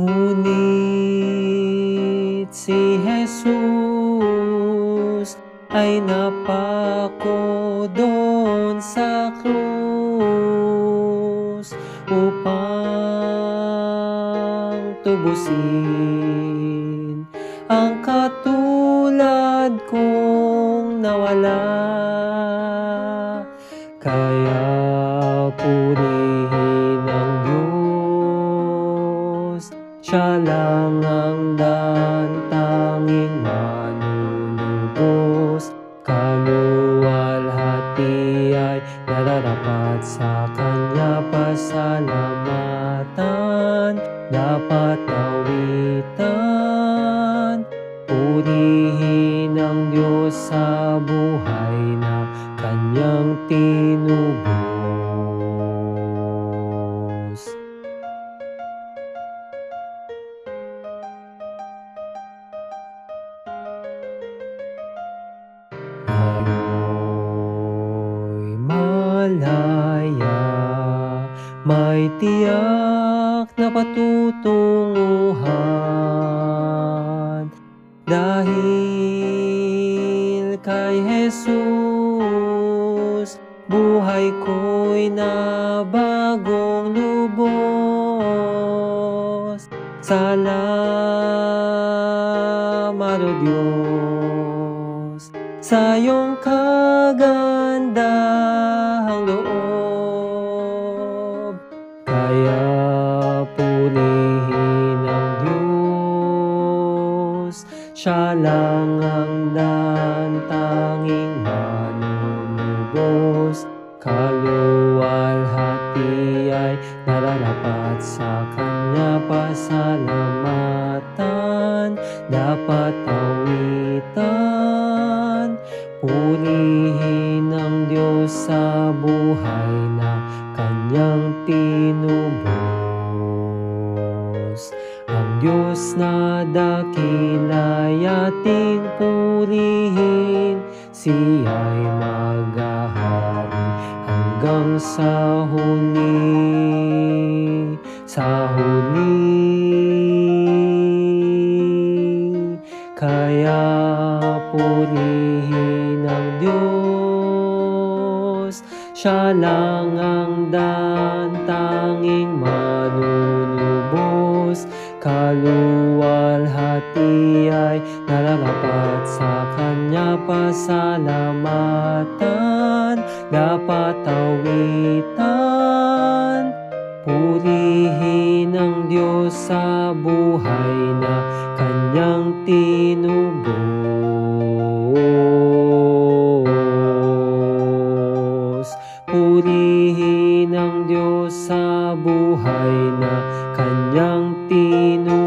Ngunit si Jesus ay napako doon sa krus upang tubusin ang katulad kong nawala. Kaya purihin ang Diyos, Siya lang ang tanging manunubos. Kaluwalhati ay nararapat sa Kanya, pasalamatan dapat awitan. Purihin ang Diyos sa buhay na Kanyang tinubos. Ngayon'y malaya, may tiyak na patutunguhan, dahil kay Jesus buhay ko'y nabagong lubos. Salamat, O Diyos, sa iyong kagandahang loob. Kaya purihin ang Diyos, Siya lang ang tanging manunubos. Kaluwalhati ay nararapat sa Kanya, pasalamatan dapat awitan. Purihin ang Diyos sa buhay na Kanyang tinubos. Ang Diyos na dakila'y ating purihin, Siya'y maghahari hanggang sa huli. Kaya purihin ang Diyos, Siya lang ang tanging manunubos. Kaluwalhati ay nararapat sa Kanya, pasalamatan dapat awitan. Purihin ang Diyos sa buhay na Kanyang tinubos. Purihin ang Diyos sa buhay na Kanyang tinubos.